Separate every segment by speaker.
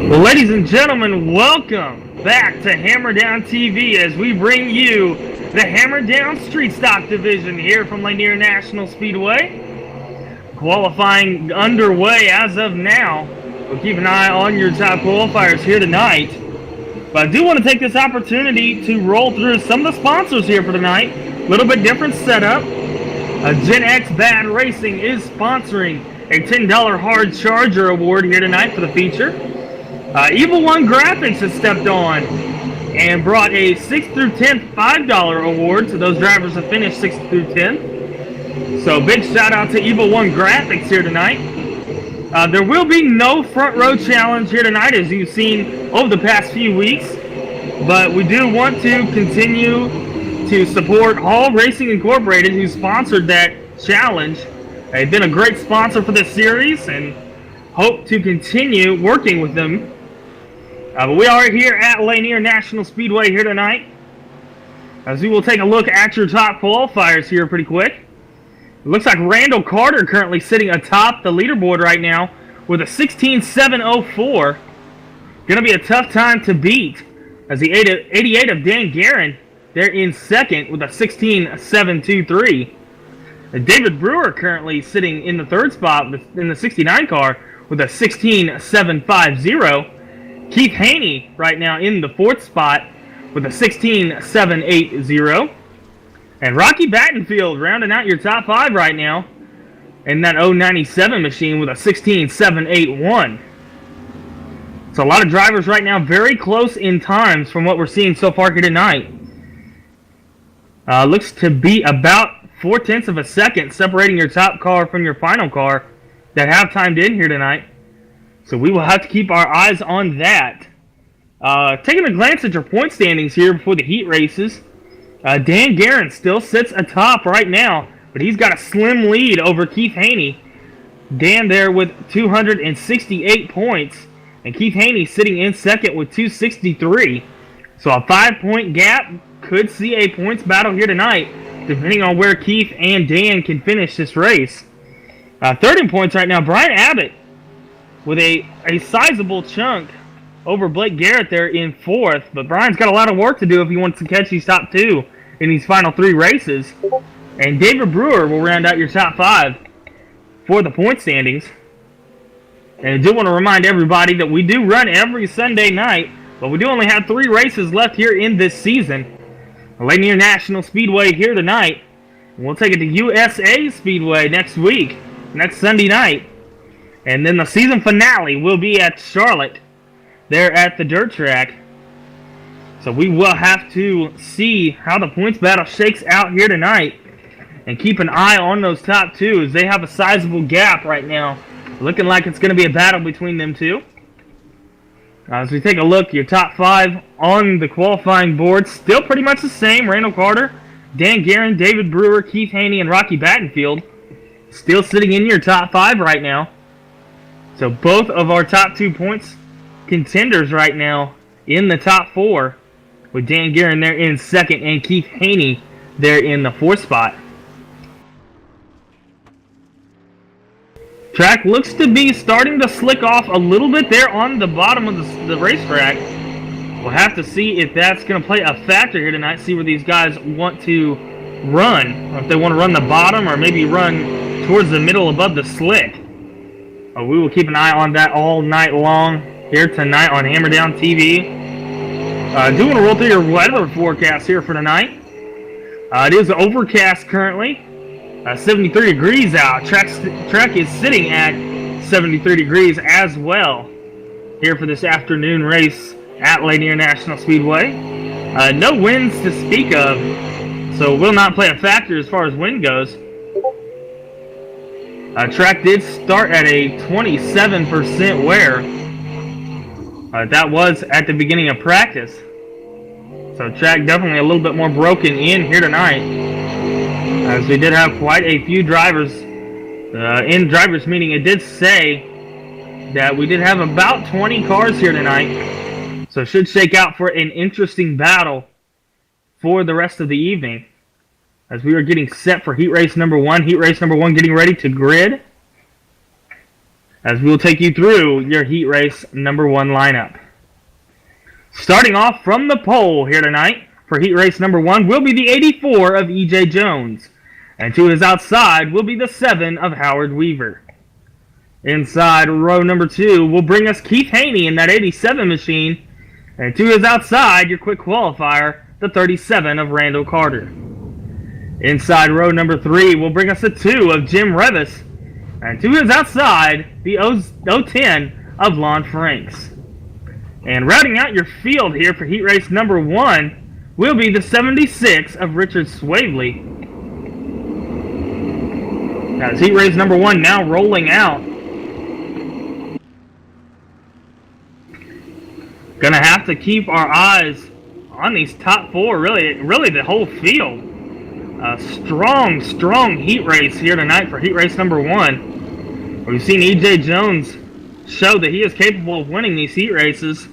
Speaker 1: Well, ladies and gentlemen, welcome back to Hammer Down TV as we bring you the Hammer Down Street Stock Division here from Lanier National Speedway. Qualifying underway as of now. We'll keep an eye on your top qualifiers here tonight. But I do want to take this opportunity to roll through some of the sponsors here for tonight. A little bit different setup. Gen X Bad Racing is sponsoring a $10 hard charger award here tonight for the feature. Evil One Graphics has stepped on and brought a 6th through 10th $5 award to those drivers that finished 6th through 10th. So big shout out to Evil One Graphics here tonight. There will be no front row challenge here tonight as you've seen over the past few weeks. But we do want to continue to support Hall Racing Incorporated, who sponsored that challenge. They've been a great sponsor for this series and hope to continue working with them. But we are here at Lanier National Speedway here tonight, as we will take a look at your top qualifiers here pretty quick. It looks like Randall Carter currently sitting atop the leaderboard right now with a 16.704. Going to be a tough time to beat, as the 88 of Dan Guerin, they're in second with a 16.723. David Brewer currently sitting in the third spot in the 69 car with a 16.750. Keith Haney right now in the fourth spot with a 16.780. And Rocky Battenfield rounding out your top five right now in that 097 machine with a 16.781. So a lot of drivers right now very close in times from what we're seeing so far here tonight. Looks to be about 0.4 of a second separating your top car from your final car that have timed in here tonight. So we will have to keep our eyes on that. Taking a glance at your point standings here before the heat races. Dan Guerin still sits atop right now, but he's got a slim lead over Keith Haney. Dan there with 268 points, and Keith Haney sitting in second with 263. So a 5-point gap. Could see a points battle here tonight, depending on where Keith and Dan can finish this race. Third in points right now, Brian Abbott with a sizable chunk over Blake Garrett there in fourth. But Brian's got a lot of work to do if he wants to catch these top two in these final three races. And David Brewer will round out your top five for the point standings. And I do want to remind everybody that we do run every Sunday night, but we do only have 3 races left here in this season. Lanier National Speedway here tonight. We'll take it to USA Speedway next Sunday night. And then the season finale will be at Charlotte, there at the dirt track. So we will have to see how the points battle shakes out here tonight and keep an eye on those top two, as they have a sizable gap right now. Looking like it's going to be a battle between them two. As we take a look, your top 5 on the qualifying board, still pretty much the same. Randall Carter, Dan Guerin, David Brewer, Keith Haney, and Rocky Battenfield still sitting in your top 5 right now. So both of our top 2 points contenders right now in the top 4, with Dan Guerin there in second and Keith Haney there in the fourth spot. Track looks to be starting to slick off a little bit there on the bottom of the racetrack. We'll have to see if that's going to play a factor here tonight, see where these guys want to run. Or if they want to run the bottom or maybe run towards the middle above the slick. We will keep an eye on that all night long here tonight on Hammer Down TV. I do want to roll through your weather forecast here for tonight. It is overcast currently. 73 degrees out. Track is sitting at 73 degrees as well here for this afternoon race at Lanier National Speedway. No winds to speak of, so will not play a factor as far as wind goes. Track did start at a 27% wear. That was at the beginning of practice. So track definitely a little bit more broken in here tonight, as we did have quite a few drivers in drivers' meeting. It did say that we did have about 20 cars here tonight, so it should shake out for an interesting battle for the rest of the evening, as we are getting set for heat race number 1. Heat race number 1 getting ready to grid. as we'll take you through your heat race number 1 lineup. Starting off from the pole here tonight for heat race number 1 will be the 84 of E.J. Jones, and to his outside will be the 7 of Howard Weaver. Inside row number 2 will bring us Keith Haney in that 87 machine, and to his outside, your quick qualifier, the 37 of Randall Carter. Inside row number 3 will bring us a 2 of Jim Revis, and to his outside, the 010 of Lon Franks. And rounding out your field here for heat race number 1 will be the 76 of Richard Swavely. Now, heat race number 1 now rolling out. Gonna have to keep our eyes on these top 4, really the whole field. A strong heat race here tonight for heat race number 1. We've seen E.J. Jones show that he is capable of winning these heat races.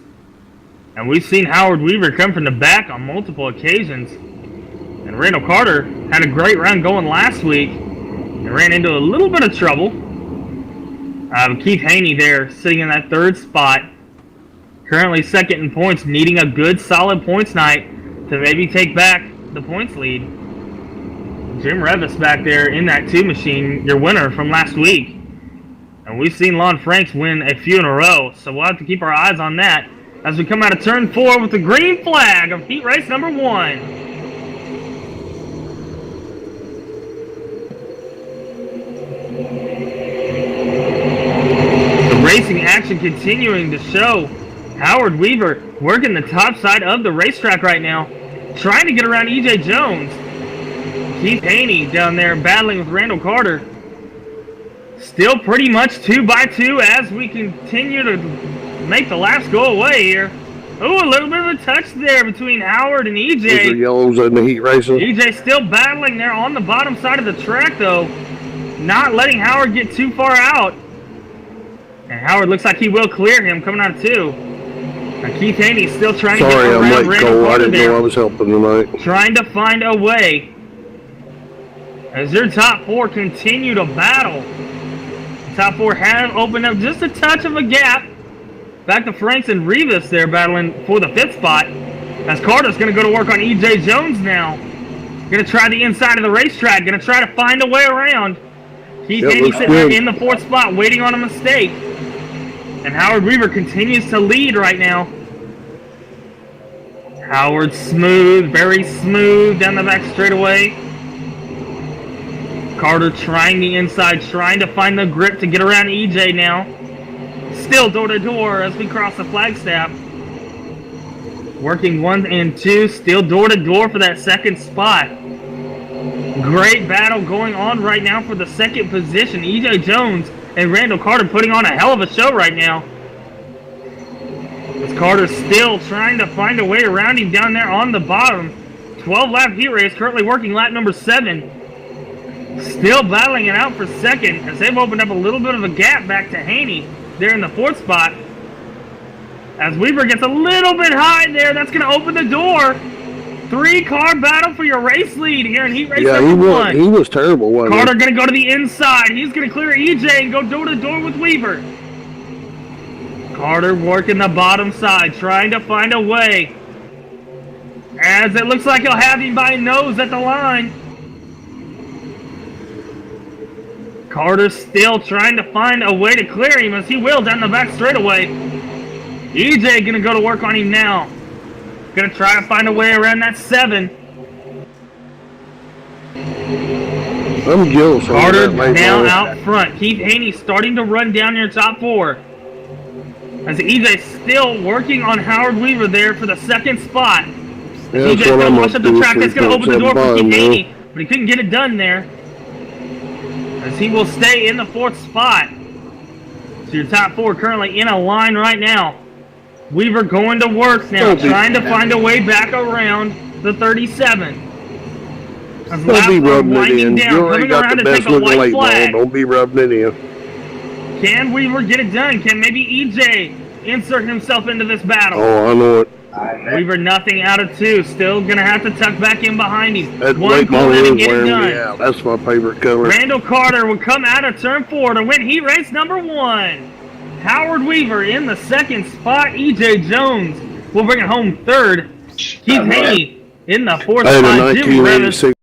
Speaker 1: And we've seen Howard Weaver come from the back on multiple occasions. And Randall Carter had a great run going last week and ran into a little bit of trouble. Keith Haney there sitting in that 3rd spot. Currently 2nd in points, needing a good solid points night to maybe take back the points lead. Jim Revis back there in that 2 machine, your winner from last week. And we've seen Lon Franks win a few in a row, so we'll have to keep our eyes on that as we come out of turn 4 with the green flag of heat race number 1. The racing action continuing to show. Howard Weaver working the top side of the racetrack right now, trying to get around E.J. Jones. Keith Haney down there battling with Randall Carter. Still pretty much 2 by 2 as we continue to make the laps go away here. Oh, a little bit of a touch there between Howard and E.J.
Speaker 2: Those are yellows in the heat racing.
Speaker 1: E.J. still battling there on the bottom side of the track, though. Not letting Howard get too far out. And Howard looks like he will clear him coming out of 2. And Keith Haney still trying to get around Randall Carter there. I didn't know
Speaker 2: I was helping tonight.
Speaker 1: Trying to find a way as their top 4 continue to battle. The top 4 have opened up just a touch of a gap. Back to Franks and Revis there battling for the 5th spot. As Carter's going to go to work on E.J. Jones now. Going to try the inside of the racetrack. Going to try to find a way around. Keith Haney sitting there in the 4th spot waiting on a mistake. And Howard Weaver continues to lead right now. Howard smooth, very smooth down the back straightaway. Carter trying the inside, trying to find the grip to get around EJ now. Still door to door as we cross the Flagstaff. Working 1 and 2, still door to door for that 2nd spot. Great battle going on right now for the 2nd position. EJ Jones and Randall Carter putting on a hell of a show right now. As Carter still trying to find a way around him down there on the bottom. 12-lap heat race, currently working lap number 7. Still battling it out for 2nd as they've opened up a little bit of a gap back to Haney there in the 4th spot. As Weaver gets a little bit high there, that's going to open the door. 3-car battle for your race lead here in heat race number 1.
Speaker 2: He was terrible, wasn't he?
Speaker 1: Carter going to go to the inside. He's going to clear EJ and go door to door with Weaver. Carter working the bottom side, trying to find a way. As it looks like he'll have him by nose at the line. Carter still trying to find a way to clear him as he will down the back straightaway. EJ going to go to work on him now. Going to try to find a way around that 7.
Speaker 2: I'm jealous.
Speaker 1: Carter now out front. Keith Haney starting to run down your top 4. As EJ still working on Howard Weaver there for the 2nd spot.
Speaker 2: Yeah,
Speaker 1: EJ's going to wash up the track. That's going to open the door for Keith Haney. But he couldn't get it done there. As he will stay in the 4th spot. So your top 4 currently in a line right now. Weaver going to work now, trying to find a way back around the 37. As
Speaker 2: Don't be rubbing it in.
Speaker 1: Down,
Speaker 2: You already got the best looking late ball. Don't be rubbing it in.
Speaker 1: Can Weaver get it done? Can maybe EJ insert himself into this battle?
Speaker 2: Oh, I know it.
Speaker 1: Weaver nothing out of 2. Still going to have to tuck back in behind him.
Speaker 2: That
Speaker 1: One
Speaker 2: late
Speaker 1: corner
Speaker 2: model
Speaker 1: to
Speaker 2: is
Speaker 1: get it
Speaker 2: wearing
Speaker 1: done.
Speaker 2: me out. That's my favorite color.
Speaker 1: Randall Carter will come out of turn 4 to win heat race number 1. Howard Weaver in the 2nd spot. EJ Jones will bring it home 3rd. Keith Haney in the 4th
Speaker 2: I had a
Speaker 1: spot. Jim Revis
Speaker 2: 1986.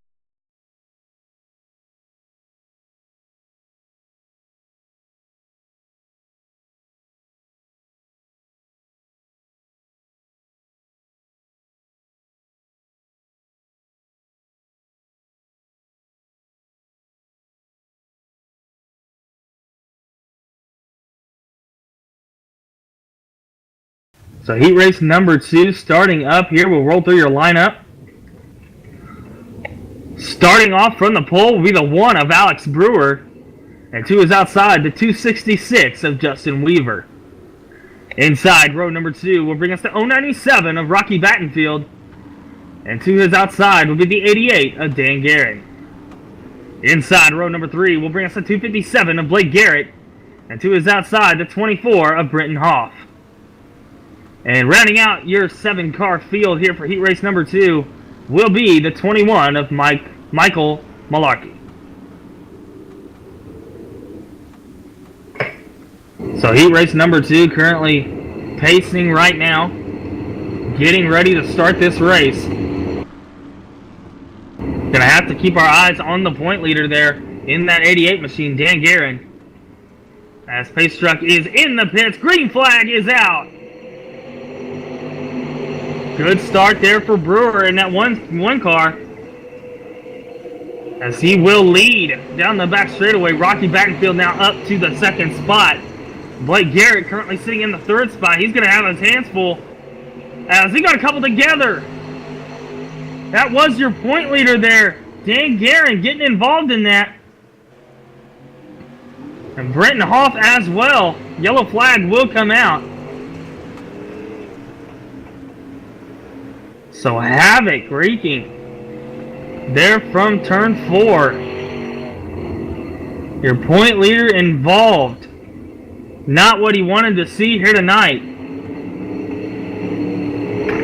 Speaker 1: So heat race number 2 starting up here. We'll roll through your lineup. Starting off from the pole will be the 1 of Alex Brewer. And 2 is outside, the 266 of Justin Weaver. Inside row number 2 will bring us the 097 of Rocky Battenfield. And 2 is outside will be the 88 of Dan Guerin. Inside row number 3 will bring us the 257 of Blake Garrett. And 2 is outside, the 24 of Brenton Hoff. And rounding out your 7-car field here for heat race number 2 will be the 21 of Michael Malarkey. So heat race number 2 currently pacing right now, getting ready to start this race. Gonna have to keep our eyes on the point leader there in that 88 machine, Dan Guerin. As pace truck is in the pits, green flag is out. Good start there for Brewer in that one car. As he will lead down the back straightaway. Rocky Battenfield now up to the 2nd spot. Blake Garrett currently sitting in the 3rd spot. He's going to have his hands full as he got a couple together. That was your point leader there. Dan Guerin getting involved in that. And Brenton Hoff as well. Yellow flag will come out. So havoc wreaking there from turn 4. Your point leader involved. Not what he wanted to see here tonight.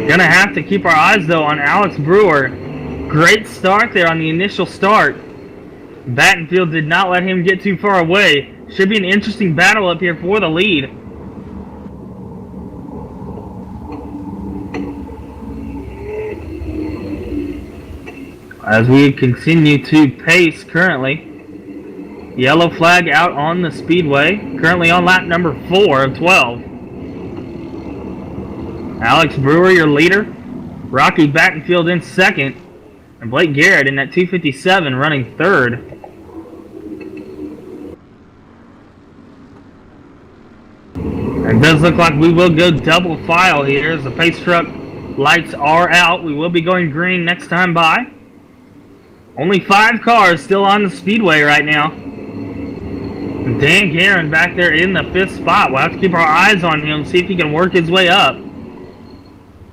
Speaker 1: Gonna have to keep our eyes though on Alex Brewer. Great start there on the initial start. Battenfield did not let him get too far away. Should be an interesting battle up here for the lead. As we continue to pace currently. Yellow flag out on the speedway. Currently on lap number 4 of 12. Alex Brewer, your leader. Rocky Battenfield in 2nd. And Blake Garrett in that 257 running 3rd. It does look like we will go double file here as the pace truck lights are out. We will be going green next time by. Only 5 cars still on the speedway right now. Dan Guerin back there in the 5th spot. We'll have to keep our eyes on him, see if he can work his way up.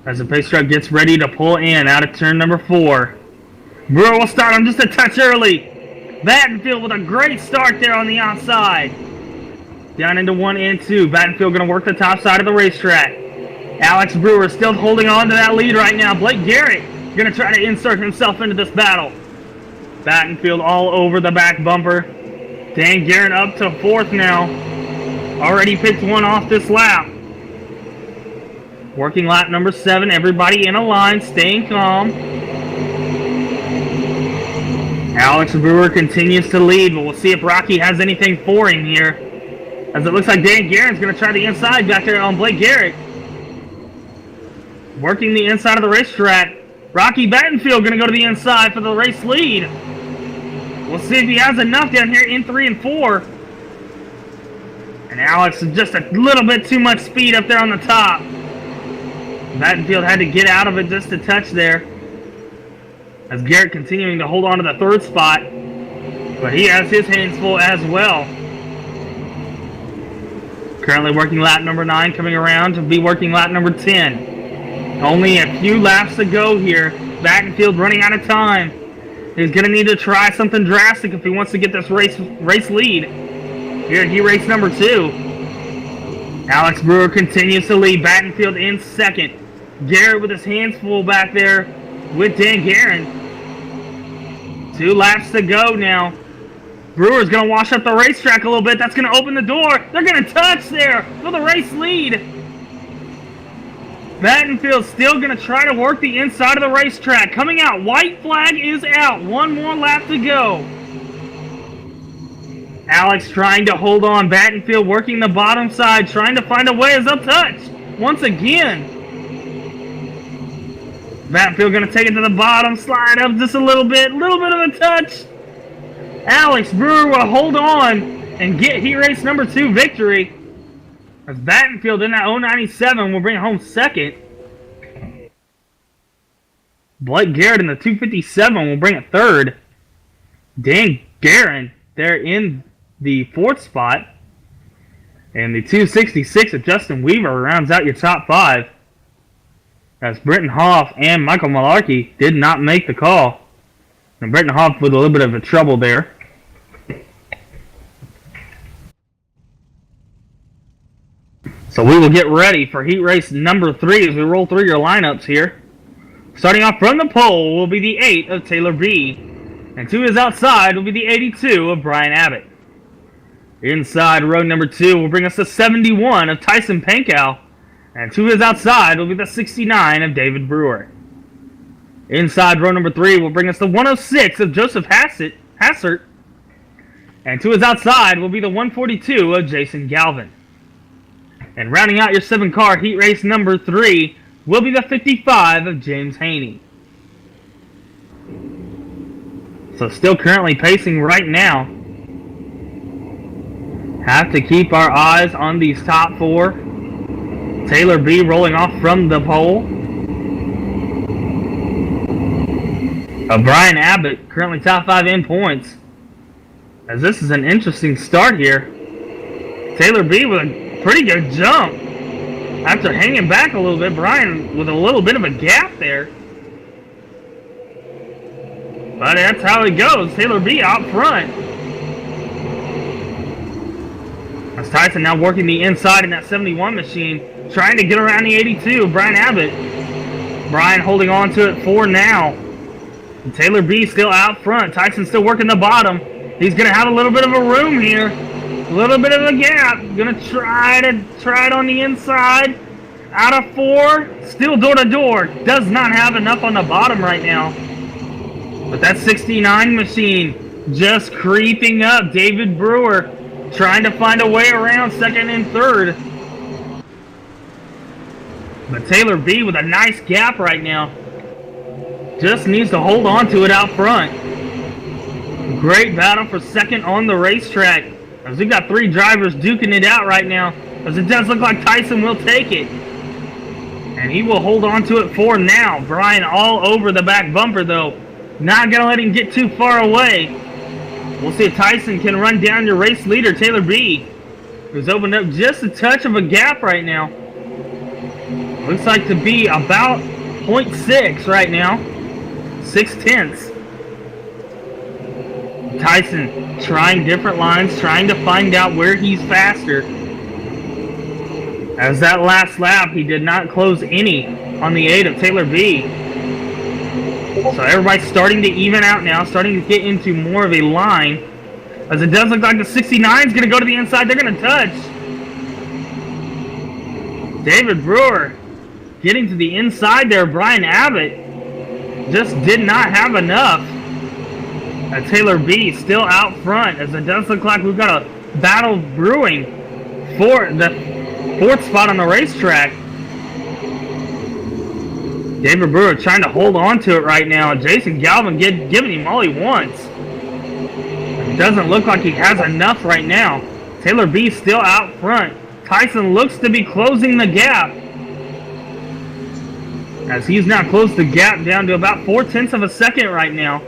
Speaker 1: As the pace truck gets ready to pull in out of turn number 4. Brewer will start him just a touch early. Battenfield with a great start there on the outside. Down into 1 and 2. Battenfield going to work the top side of the racetrack. Alex Brewer still holding on to that lead right now. Blake Garrett going to try to insert himself into this battle. Battenfield all over the back bumper. Dan Guerin up to 4th now. Already picked one off this lap. Working lap number 7. Everybody in a line, staying calm. Alex Brewer continues to lead, but we'll see if Rocky has anything for him here. As it looks like Dan Guerin's going to try the inside back there on Blake Garrett. Working the inside of the racetrack. Rocky Battenfield going to go to the inside for the race lead. We'll see if he has enough down here in 3 and 4. And Alex is just a little bit too much speed up there on the top. Battenfield had to get out of it just a touch there. As Garrett continuing to hold on to the 3rd spot. But he has his hands full as well. Currently working lap number 9, coming around to be working lap number 10. Only a few laps to go here. Battenfield running out of time. He's going to need to try something drastic if he wants to get this race lead. Here at heat race number 2. Alex Brewer continues to lead. Battenfield in 2nd. Garrett with his hands full back there with Dan Guerin. 2 laps to go now. Brewer's going to wash up the racetrack a little bit. That's going to open the door. They're going to touch there for the race lead. Battenfield still going to try to work the inside of the racetrack. Coming out. White flag is out. 1 more lap to go. Alex trying to hold on. Battenfield working the bottom side. Trying to find a way as up touch. Once again. Battenfield going to take it to the bottom. Slide up just a little bit. Little bit of a touch. Alex Brewer will hold on and get heat race number 2 victory. As Battenfield in that 097 will bring home second. Blake Garrett in the 257 will bring it third. Dan Guerin there in the 4th spot. And the 266 of Justin Weaver rounds out your top 5. As Brenton Hoff and Michael Malarkey did not make the call. And Brenton Hoff with a little bit of a trouble there. So we will get ready for heat race number 3 as we roll through your lineups here. Starting off from the pole will be the 8 of Taylor B. And to his outside will be the 82 of Brian Abbott. Inside row number 2 will bring us the 71 of Tyson Pankow. And to his outside will be the 69 of David Brewer. Inside row number 3 will bring us the 106 of Joseph Hassert. And to his outside will be the 142 of Jason Galvin. And rounding out your 7-car heat race number 3 will be the 55 of James Haney. So still currently pacing right now. Have to keep our eyes on these top 4. Taylor B rolling off from the pole. Brian Abbott currently top 5 in points. As this is an interesting start here. Taylor B with a pretty good jump. After hanging back a little bit, Brian with a little bit of a gap there. But that's how it goes. Taylor B out front. As Tyson now working the inside in that 71 machine. Trying to get around the 82. Brian Abbott. Brian holding on to it for now. And Taylor B still out front. Tyson still working the bottom. He's going to have a little bit of a room here. A little bit of a gap. Going to try it on the inside. Out of 4. Still door to door. Does not have enough on the bottom right now. But that 69 machine just creeping up. David Brewer trying to find a way around second and third. But Taylor B with a nice gap right now. Just needs to hold on to it out front. Great battle for second on the racetrack. As we got 3 drivers duking it out right now. As it does look like Tyson will take it. And he will hold on to it for now. Brian all over the back bumper though. Not going to let him get too far away. We'll see if Tyson can run down your race leader, Taylor B. Who's opened up just a touch of a gap right now. Looks like to be about 0.6 right now. 0.6. Tyson trying different lines, trying to find out where he's faster. As that last lap, he did not close any on the 8 of Taylor B. So everybody's starting to even out now, starting to get into more of a line. As it does look like the 69 is going to go to the inside. They're going to touch. David Brewer getting to the inside there. Brian Abbott just did not have enough. Taylor B still out front, as it does look like we've got a battle brewing for the 4th spot on the racetrack. David Brewer trying to hold on to it right now. Jason Galvin giving him all he wants. It doesn't look like he has enough right now. Taylor B still out front. Tyson looks to be closing the gap. As he's now closed the gap down to about 0.4 of a second right now.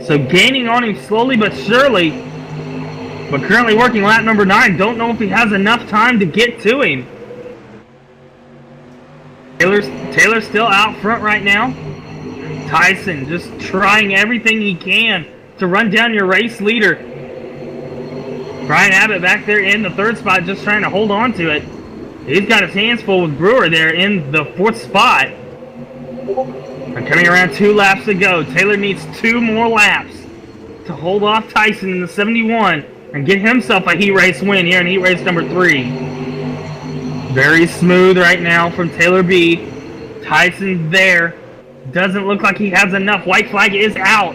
Speaker 1: So gaining on him slowly but surely. But currently working lap number 9. Don't know if he has enough time to get to him. Taylor's still out front right now. Tyson just trying everything he can to run down your race leader. Brian Abbott back there in the 3rd spot just trying to hold on to it. He's got his hands full with Brewer there in the 4th spot. And coming around 2 laps to go. Taylor needs 2 more laps to hold off Tyson in the 71 and get himself a heat race win here in heat race number 3. Very smooth right now from Taylor B. Tyson's there. Doesn't look like he has enough. White flag is out.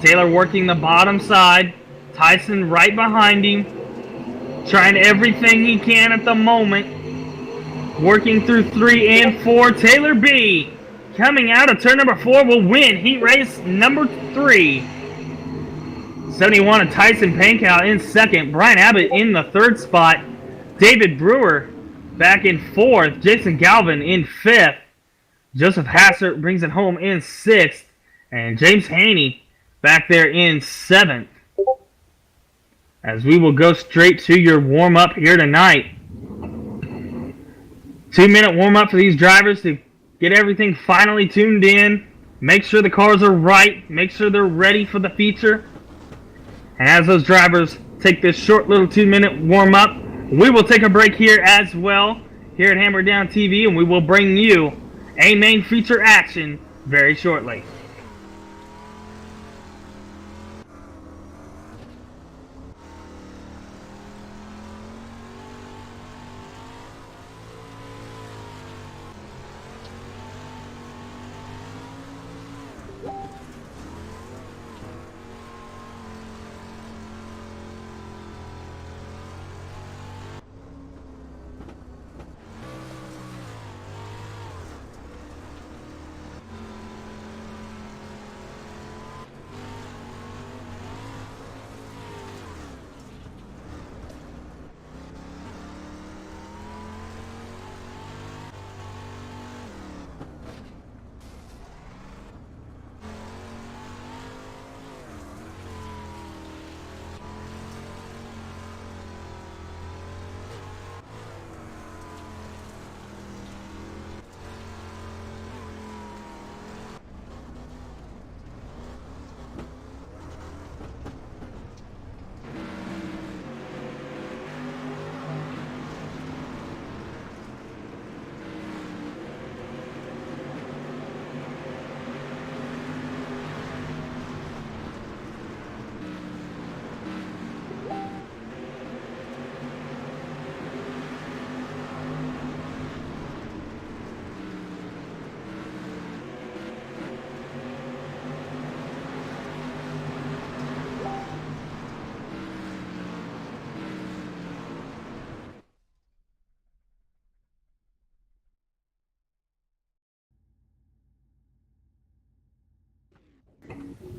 Speaker 1: Taylor working the bottom side. Tyson right behind him. Trying everything he can at the moment. Working through 3 and 4. Taylor B. coming out of turn number 4 will win heat race number 3. 71 of Tyson Pankow in 2nd. Brian Abbott in the 3rd spot. David Brewer back in 4th. Jason Galvin in 5th. Joseph Hassert brings it home in 6th. And James Haney back there in 7th. As we will go straight to your warm-up here tonight. 2-minute warm-up for these drivers to get everything finally tuned in. Make sure the cars are right. Make sure they're ready for the feature. And as those drivers take this short little 2-minute warm-up, we will take a break here as well, here at Hammer Down TV, and we will bring you a main feature action very shortly.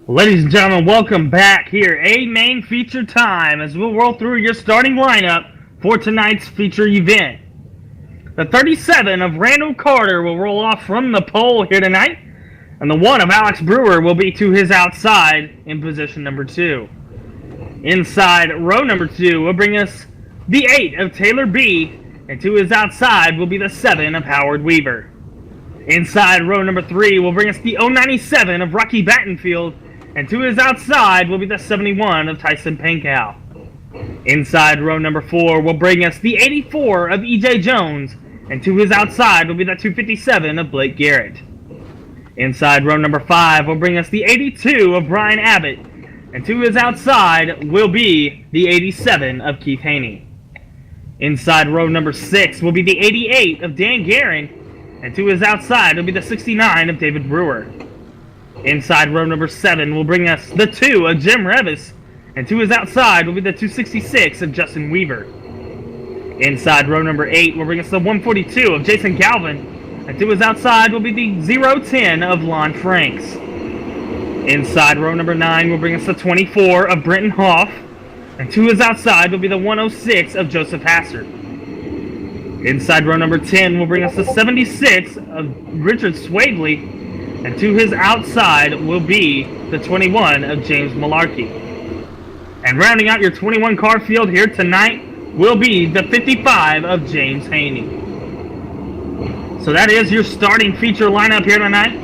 Speaker 1: Ladies and gentlemen, welcome back here. A main feature time as we'll roll through your starting lineup for tonight's feature event. The 37 of Randall Carter will roll off from the pole here tonight, and the 1 of Alex Brewer will be to his outside in position number 2. Inside row number 2 will bring us the 8 of Taylor B, and to his outside will be the 7 of Howard Weaver. Inside row number 3 will bring us the 097 of Rocky Battenfield, and to his outside will be the 71 of Tyson Pankow. Inside row number 4 will bring us the 84 of E.J. Jones, and to his outside will be the 257 of Blake Garrett. Inside row number 5 will bring us the 82 of Brian Abbott, and to his outside will be the 87 of Keith Haney. Inside row number 6 will be the 88 of Dan Guerin, and to his outside will be the 69 of David Brewer. Inside row number 7 will bring us the 2 of Jim Revis, and to his outside will be the 266 of Justin Weaver. Inside row number 8 will bring us the 142 of Jason Galvin, and to his outside will be the 010 of Lon Franks. Inside row number 9 will bring us the 24 of Brenton Hoff, and to his outside will be the 106 of Joseph Hassert. Inside row number 10 will bring us the 76 of Richard Swadley, and to his outside will be the 21 of James Malarkey. And rounding out your 21 car field here tonight will be the 55 of James Haney. So that is your starting feature lineup here tonight.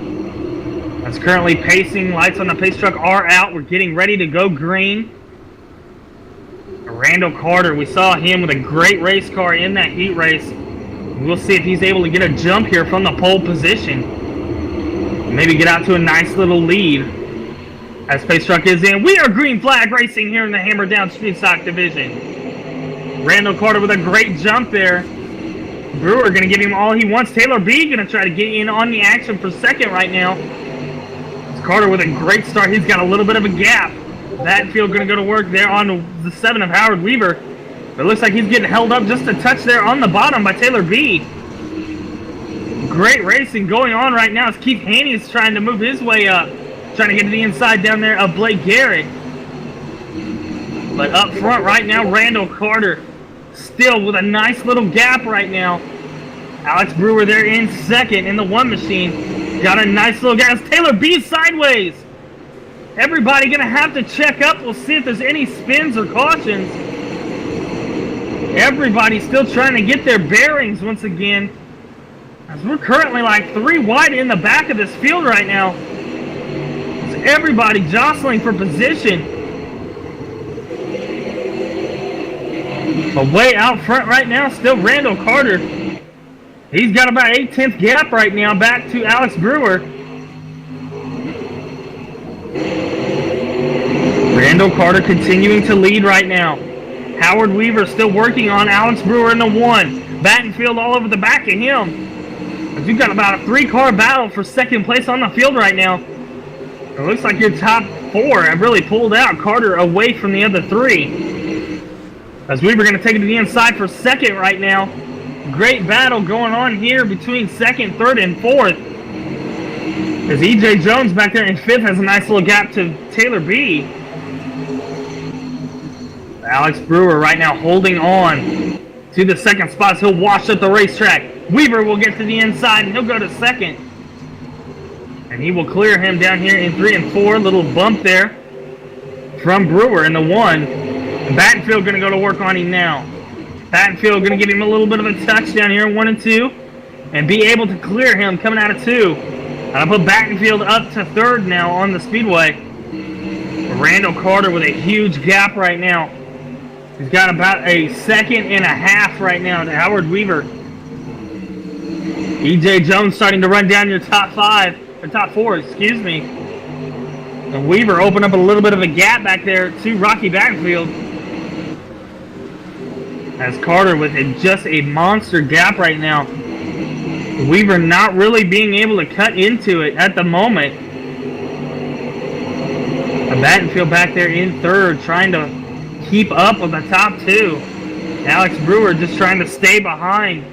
Speaker 1: That's currently pacing. Lights on the pace truck are out. We're getting ready to go green. Randall Carter, we saw him with a great race car in that heat race. We'll see if he's able to get a jump here from the pole position. Maybe get out to a nice little lead as Pace Truck is in. We are green flag racing here in the Hammer Down Street Stock Division. Randall Carter with a great jump there. Brewer going to give him all he wants. Taylor B going to try to get in on the action for second right now. It's Carter with a great start. He's got a little bit of a gap. Batfield going to go to work there on the 7 of Howard Weaver. But it looks like he's getting held up just a touch there on the bottom by Taylor B. Great racing going on right now as Keith Haney is trying to move his way up. Trying to get to the inside down there of Blake Garrett. But up front right now, Randall Carter still with a nice little gap right now. Alex Brewer there in second in the one machine. Got a nice little gap. It's Taylor B sideways. Everybody going to have to check up. We'll see if there's any spins or cautions. Everybody's still trying to get their bearings once again. As we're currently like 3 wide in the back of this field right now. It's everybody jostling for position. But way out front right now, still Randall Carter. He's got about 8/10 gap right now back to Alex Brewer. Randall Carter continuing to lead right now. Howard Weaver still working on Alex Brewer in the 1. Battenfield all over the back of him. But you've got about a 3-car battle for second place on the field right now. It looks like your top 4 have really pulled out. Carter away from the other 3. As Weaver going to take it to the inside for second right now. Great battle going on here between second, third, and fourth. As E.J. Jones back there in 5th has a nice little gap to Taylor B. Alex Brewer right now holding on to the second spot. He'll wash up the racetrack. Weaver will get to the inside and he'll go to second. And he will clear him down here in 3 and 4. Little bump there from Brewer in the 1. And Battenfield going to go to work on him now. Battenfield going to give him a little bit of a touch down here in 1 and 2. And be able to clear him coming out of 2. And I'll put Battenfield up to 3rd now on the speedway. Randall Carter with a huge gap right now. He's got about a 1.5 seconds right now to Howard Weaver. E.J. Jones starting to run down your top 5, or top 4, excuse me. And Weaver opened up a little bit of a gap back there to Rocky Battenfield. As Carter with just a monster gap right now. Weaver not really being able to cut into it at the moment. And Battenfield back there in 3rd trying to keep up with the top 2. Alex Brewer just trying to stay behind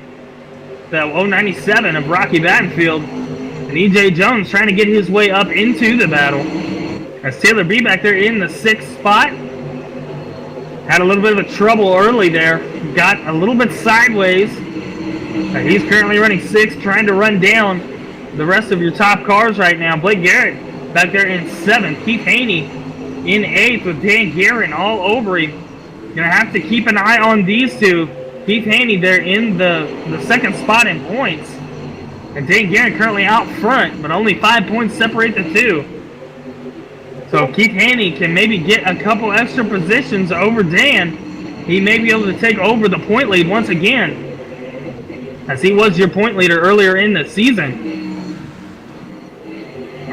Speaker 1: the 097 of Rocky Battenfield. And E.J. Jones trying to get his way up into the battle. As Taylor B back there in the 6th spot. Had a little bit of a trouble early there. Got a little bit sideways. He's currently running 6th, trying to run down the rest of your top cars right now. Blake Garrett back there in 7th. Keith Haney in 8th with Dan Guerin all over him. Gonna have to keep an eye on these two. Keith Haney there in the 2nd spot in points. And Dan Guerin currently out front, but only 5 points separate the two. So if Keith Haney can maybe get a couple extra positions over Dan, he may be able to take over the point lead once again, as he was your point leader earlier in the season.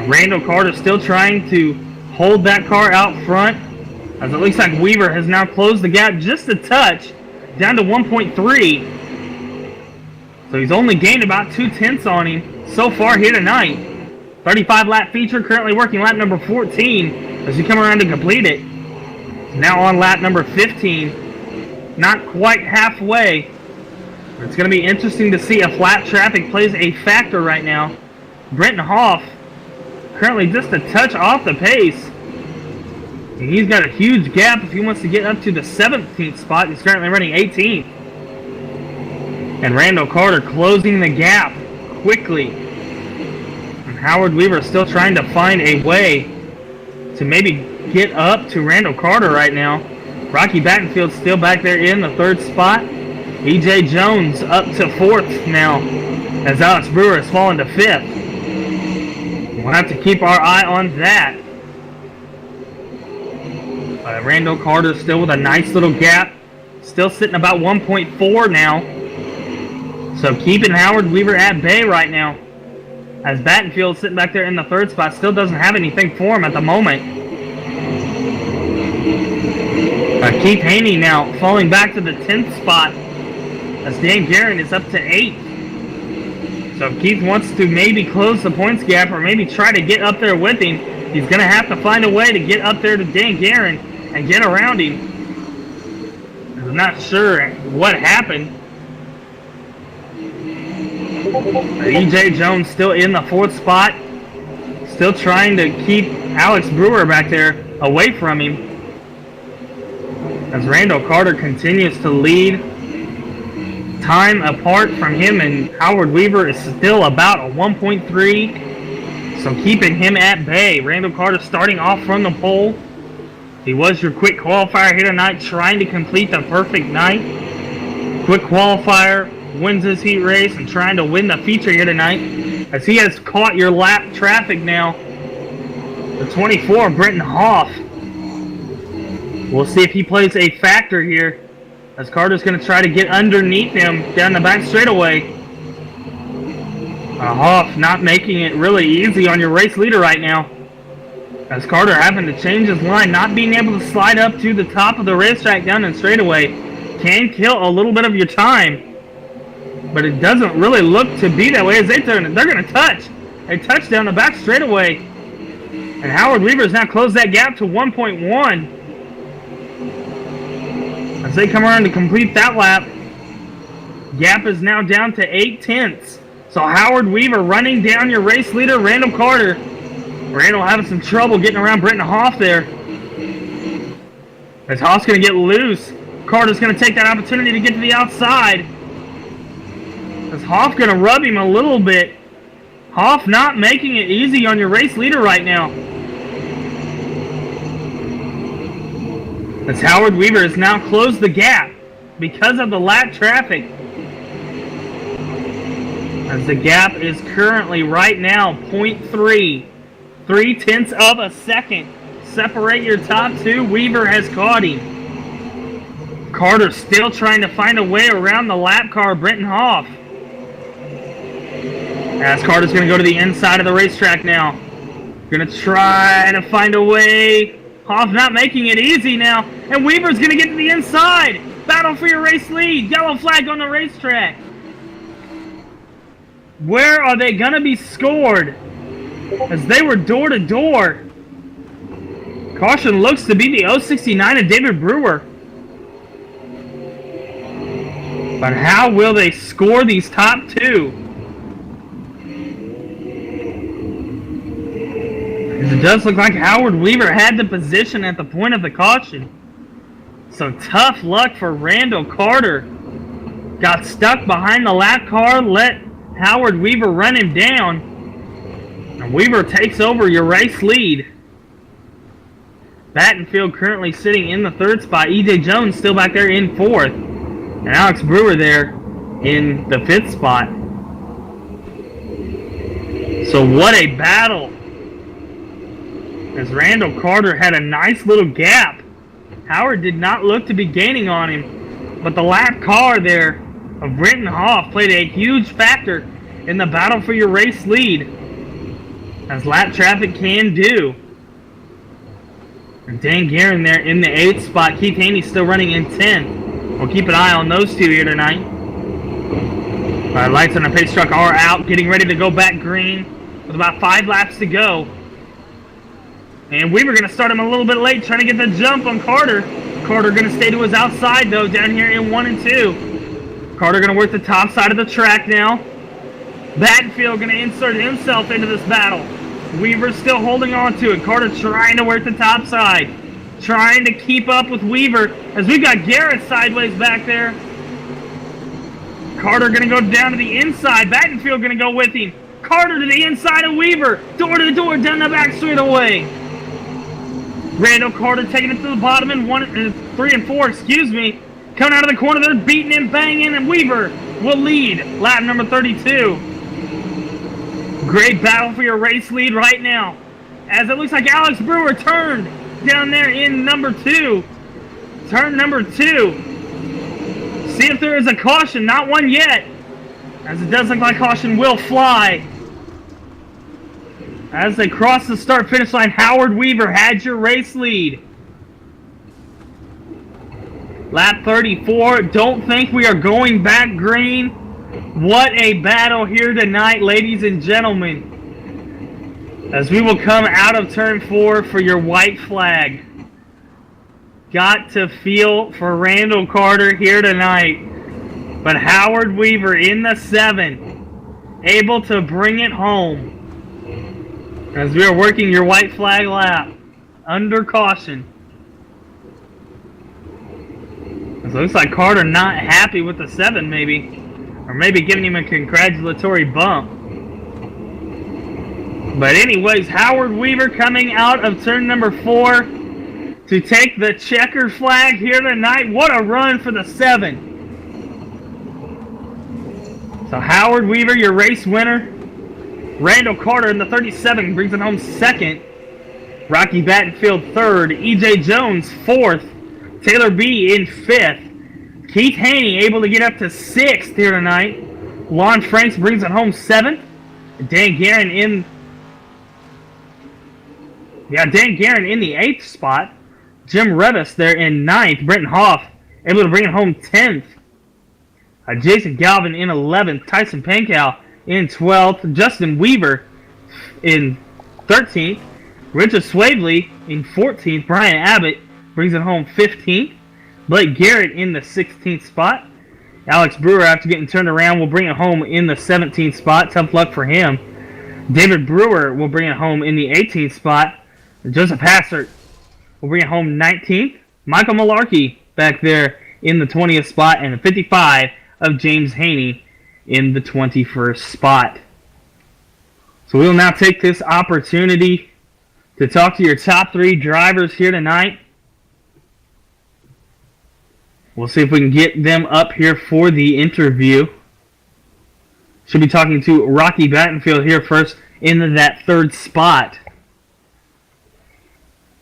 Speaker 1: Randall Carter still trying to hold that car out front, as it looks like Weaver has now closed the gap just a touch, down to 1.3. So he's only gained about 2/10 on him so far here tonight. 35 lap feature, currently working lap number 14 as we come around to complete it. Now on lap number 15, not quite halfway. It's going to be interesting to see if flat traffic plays a factor right now. Brenton Hoff currently just a touch off the pace. And he's got a huge gap if he wants to get up to the 17th spot. He's currently running 18th. And Randall Carter closing the gap quickly. And Howard Weaver still trying to find a way to maybe get up to Randall Carter right now. Rocky Battenfield still back there in the 3rd spot. E.J. Jones up to 4th now, as Alex Brewer has fallen to 5th. We'll have to keep our eye on that. Randall Carter still with a nice little gap. Still sitting about 1.4 now. So keeping Howard Weaver at bay right now. As Battenfield sitting back there in the third spot still doesn't have anything for him at the moment. Keith Haney now falling back to the 10th spot. As Dan Guerin is up to 8th. So if Keith wants to maybe close the points gap or maybe try to get up there with him, he's going to have to find a way to get up there to Dan Guerin and get around him. I'm not sure what happened. E.J. Jones still in the 4th spot. Still trying to keep Alex Brewer back there away from him. As Randall Carter continues to lead. Time apart from him and Howard Weaver is still about a 1.3. So keeping him at bay. Randall Carter starting off from the pole. He was your quick qualifier here tonight, trying to complete the perfect night. Quick qualifier, wins his heat race, and trying to win the feature here tonight. As he has caught your lap traffic now. The 24, Brenton Hoff. We'll see if he plays a factor here. As Carter's going to try to get underneath him down the back straightaway. Hoff not making it really easy on your race leader right now. As Carter having to change his line, not being able to slide up to the top of the racetrack down and straightaway can kill a little bit of your time. But it doesn't really look to be that way as they're going to touch. They touch down the back straightaway. And Howard Weaver's now closed that gap to 1.1. As they come around to complete that lap, gap is now down to 8/10. So Howard Weaver running down your race leader, Randall Carter. Randall having some trouble getting around Brenton Hoff there. As Hoff's going to get loose, Carter's going to take that opportunity to get to the outside. As Hoff going to rub him a little bit. Hoff not making it easy on your race leader right now. As Howard Weaver has now closed the gap because of the lap traffic. As the gap is currently right now 0.3. 0.3 of a second. Separate your top two. Weaver has caught him. Carter still trying to find a way around the lap car, Brenton Hoff. As Carter's going to go to the inside of the racetrack now. Going to try to find a way. Hoff not making it easy now. And Weaver's going to get to the inside. Battle for your race lead. Yellow flag on the racetrack. Where are they going to be scored? As they were door to door. Caution looks to be the 069 of David Brewer. But how will they score these top two? It does look like Howard Weaver had the position at the point of the caution. So tough luck for Randall Carter. Got stuck behind the lap car, let Howard Weaver run him down. And Weaver takes over your race lead. Battenfield currently sitting in the 3rd spot. E.J. Jones still back there in 4th. And Alex Brewer there in the 5th spot. So what a battle. As Randall Carter had a nice little gap. Howard did not look to be gaining on him. But the lap car there of Brenton Hoff played a huge factor in the battle for your race lead. As lap traffic can do. And Dan Guerin there in the 8th spot. Keith Haney still running in 10th. We'll keep an eye on those two here tonight. Lights on the pace truck are out. Getting ready to go back green. With about 5 laps to go. And Weaver going to start him a little bit late, trying to get the jump on Carter. Carter going to stay to his outside, though, down here in 1 and 2. Carter going to work the top side of the track now. Battenfield going to insert himself into this battle. Weaver still holding on to it. Carter trying to work the top side. Trying to keep up with Weaver. As we got Garrett sideways back there. Carter going to go down to the inside. Battenfield going to go with him. Carter to the inside of Weaver. Door to door down the back straightaway. Randall Carter taking it to the bottom in 3 and 4, excuse me. Coming out of the corner, they're beating and banging, and Weaver will lead lap number 32. Great battle for your race lead right now. As it looks like Alex Brewer turned down there in number 2. Turn number 2. See if there is a caution. Not one yet. As it does look like caution will fly. As they cross the start-finish line, Howard Weaver had your race lead. Lap 34. Don't think we are going back green. What a battle here tonight, ladies and gentlemen. As we will come out of turn 4 for your white flag. Got to feel for Randall Carter here tonight. But Howard Weaver in the 7, able to bring it home. As we are working your white flag lap under caution. It looks like Carter not happy with the 7 maybe. Or maybe giving him a congratulatory bump. But anyways, Howard Weaver coming out of turn number 4 to take the checker flag here tonight. What a run for the 7. So Howard Weaver, your race winner. Randall Carter in the 37 brings it home 2nd. Rocky Battenfield 3rd. E.J. Jones 4th. Taylor B in 5th. Keith Haney able to get up to 6th here tonight. Lon Franks brings it home 7th. Dan Guerin in the 8th spot. Jim Revis there in 9th. Brenton Hoff able to bring it home 10th. Jason Galvin in 11th. Tyson Pankow in 12th. Justin Weaver in 13th. Richard Swavely in 14th. Brian Abbott brings it home 15th. Blake Garrett in the 16th spot. Alex Brewer, after getting turned around, will bring it home in the 17th spot. Tough luck for him. David Brewer will bring it home in the 18th spot. Joseph Hassert will bring it home 19th. Michael Malarkey back there in the 20th spot. And the 55 of James Haney in the 21st spot. So we will now take this opportunity to talk to your top 3 drivers here tonight. We'll see if we can get them up here for the interview. Should be talking to Rocky Battenfield here first in that 3rd spot.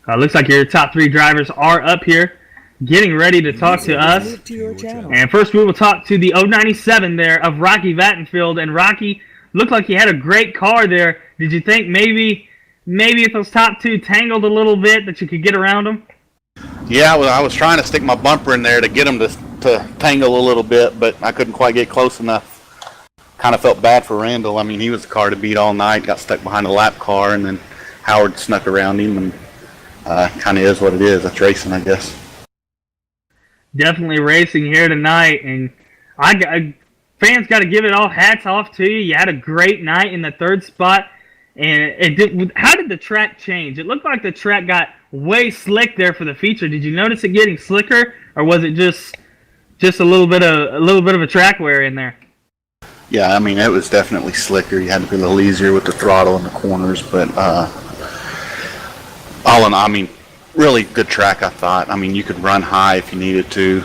Speaker 1: Looks like your top 3 drivers are up here getting ready to talk to us. And first we will talk to the 097 there of Rocky Battenfield. And Rocky, looked like he had a great car there. Did you think maybe if those top 2 tangled a little bit that you could get around them?
Speaker 3: Yeah, well, I was trying to stick my bumper in there to get him to tangle a little bit, but I couldn't quite get close enough. Kind of felt bad for Randall. I mean, he was the car to beat all night, got stuck behind a lap car, and then Howard snuck around him, and kind of is what it is. That's racing, I guess.
Speaker 1: Definitely racing here tonight, and fans got to give it all hats off to you. You had a great night in the 3rd spot, and how did the track change? It looked like the track got way slick there for the feature. Did you notice it getting slicker, or was it just a little bit of a track wear in there?
Speaker 3: Yeah, I mean, it was definitely slicker. You had to be a little easier with the throttle in the corners, but all in all, I mean, really good track, I thought. I mean, you could run high if you needed to.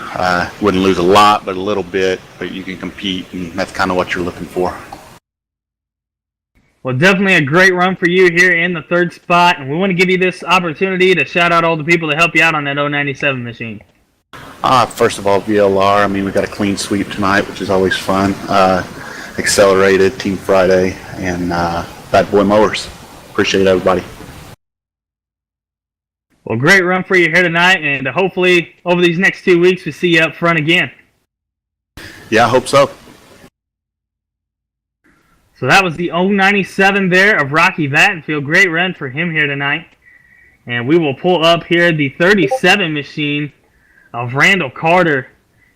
Speaker 3: Wouldn't lose a lot, but a little bit, but you can compete, and that's kind of what you're looking for.
Speaker 1: Well, definitely a great run for you here in the 3rd spot, and we want to give you this opportunity to shout out all the people that help you out on that 097 machine.
Speaker 3: First of all, VLR. I mean, we got a clean sweep tonight, which is always fun. Accelerated, Team Friday, and Bad Boy Mowers. Appreciate everybody.
Speaker 1: Well, great run for you here tonight, and hopefully over these next 2 weeks we see you up front again.
Speaker 3: Yeah, I hope so.
Speaker 1: So that was the 097 there of Rocky Battenfield. Great run for him here tonight. And we will pull up here the 37 machine of Randall Carter.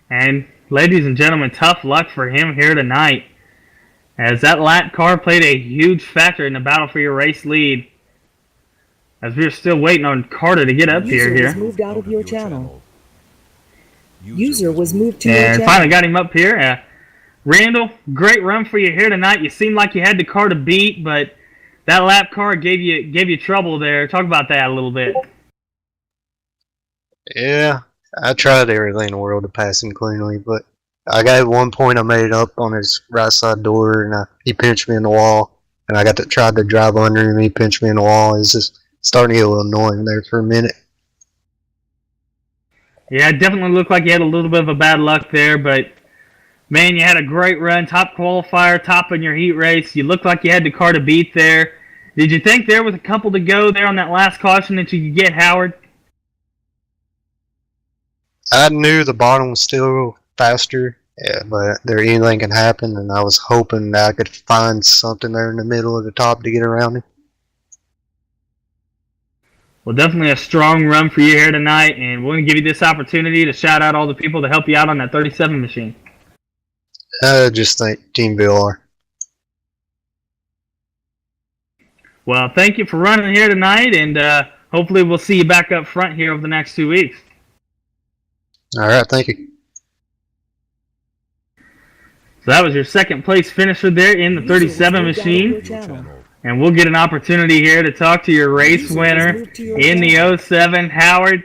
Speaker 1: And ladies and gentlemen, tough luck for him here tonight, as that lap car played a huge factor in the battle for your race lead. As we're still waiting on Carter to get up here.
Speaker 4: User was moved out of your channel. User was moved to your channel.
Speaker 1: And finally got him up here. Randall, great run for you here tonight. You seemed like you had the car to beat, but that lap car gave you trouble there. Talk about that a little bit.
Speaker 5: Yeah, I tried everything in the world to pass him cleanly, but I got at one point I made it up on his right side door, and he pinched me in the wall, and I tried to drive under him, he pinched me in the wall. It's just starting to get a little annoying there for a minute.
Speaker 1: Yeah, it definitely looked like you had a little bit of a bad luck there, but man, you had a great run, top qualifier, top in your heat race. You looked like you had the car to beat there. Did you think there was a couple to go there on that last caution that you could get, Howard?
Speaker 5: I knew the bottom was still faster, yeah, but anything can happen, and I was hoping that I could find something there in the middle of the top to get around him.
Speaker 1: Well, definitely a strong run for you here tonight, and we're going to give you this opportunity to shout out all the people to help you out on that 37 machine.
Speaker 5: I just think Team VLR.
Speaker 1: Well, thank you for running here tonight, and hopefully we'll see you back up front here over the next 2 weeks.
Speaker 5: All right, thank you.
Speaker 1: So that was your second place finisher there in the 37 machine. And we'll get an opportunity here to talk to your race winner in the 07, Howard.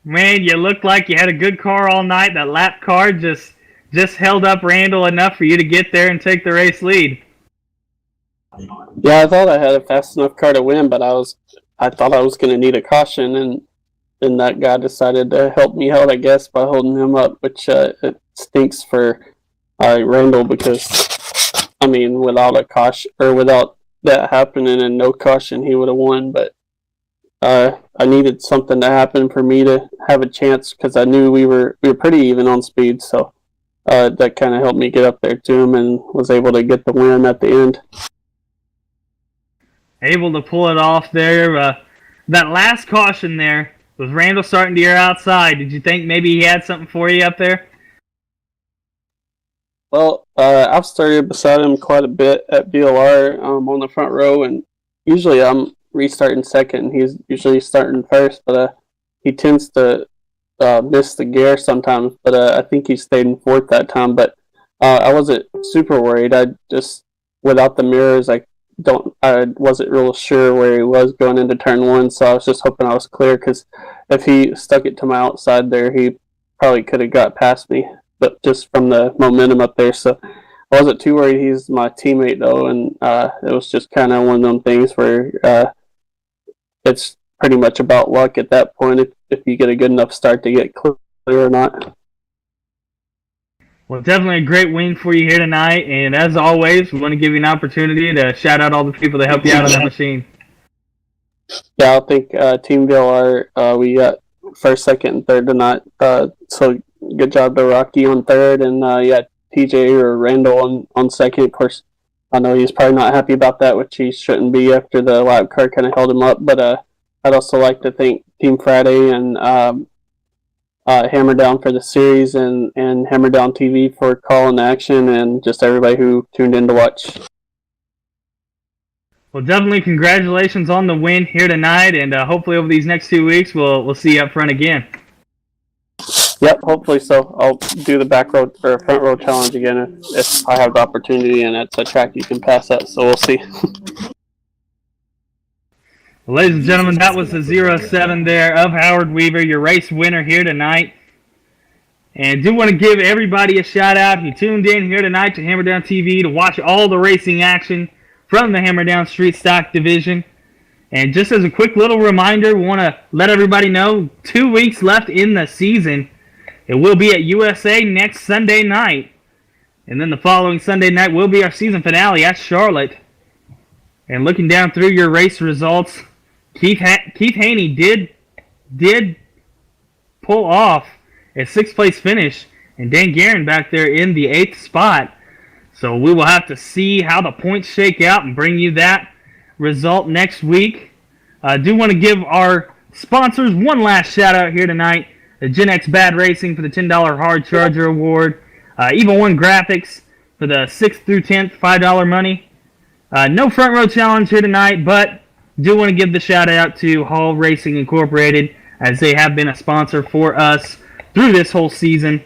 Speaker 1: Man, you looked like you had a good car all night. That lap car just held up Randall enough for you to get there and take the race lead.
Speaker 6: Yeah, I thought I had a fast enough car to win, but I thought I was going to need a caution, and then that guy decided to help me out, I guess, by holding him up, which it stinks for Randall because, I mean, without a caution or without that happening and no caution, he would have won. But I needed something to happen for me to have a chance because I knew we were pretty even on speed, so that kind of helped me get up there to him and was able to get the win at the end.
Speaker 1: Able to pull it off there. That last caution there was Randall starting to your outside. Did you think maybe he had something for you up there?
Speaker 6: Well, I've started beside him quite a bit at BLR on the front row, and usually I'm restarting second. He's usually starting first, but he tends to miss the gear sometimes. But I think he stayed in fourth that time. But I wasn't super worried. I just, without the mirrors, I wasn't real sure where he was going into turn one, so I was just hoping I was clear, because if he stuck it to my outside there, he probably could have got past me, but just from the momentum up there. So I wasn't too worried. He's my teammate though, and it was just kind of one of them things where it's pretty much about luck at that point if you get a good enough start to get clear or not.
Speaker 1: Well, definitely a great win for you here tonight, and as always, we want to give you an opportunity to shout out all the people that helped you out on that machine.
Speaker 6: Yeah, I think Team VLR, we got first, second, and third tonight, so good job to Rocky on third, and TJ or Randall on second. Of course, I know he's probably not happy about that, which he shouldn't be after the lap car kind of held him up, but I'd also like to thank Team Friday and Hammer Down for the series, and Hammer Down TV for calling action, and just everybody who tuned in to watch.
Speaker 1: Well, definitely congratulations on the win here tonight, and hopefully over these next 2 weeks we'll see you up front again.
Speaker 6: Yep, hopefully so. I'll do the back row or front row challenge again if I have the opportunity, and it's a track you can pass at, so we'll see.
Speaker 1: Well, ladies and gentlemen, that was the 07 there of Howard Weaver, your race winner here tonight. And do want to give everybody a shout out. You tuned in here tonight to Hammer Down TV to watch all the racing action from the Hammer Down Street Stock Division. And just as a quick little reminder, we want to let everybody know 2 weeks left in the season. It will be at USA next Sunday night. And then the following Sunday night will be our season finale at Charlotte. And looking down through your race results, Keith Haney did pull off a 6th place finish, and Dan Guerin back there in the 8th spot. So we will have to see how the points shake out and bring you that result next week. I do want to give our sponsors one last shout out here tonight. The Gen X Bad Racing for the $10 Hard Charger Award. Even One Graphics for the 6th through 10th $5 money. No front row challenge here tonight, but do want to give the shout out to Hall Racing Incorporated, as they have been a sponsor for us through this whole season.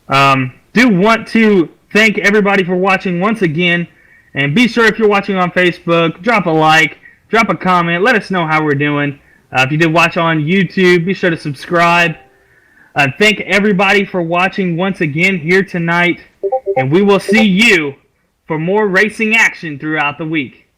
Speaker 1: Do want to thank everybody for watching once again, and be sure if you're watching on Facebook, drop a like, drop a comment, let us know how we're doing. If you did watch on YouTube, be sure to subscribe. Thank everybody for watching once again here tonight, and we will see you for more racing action throughout the week.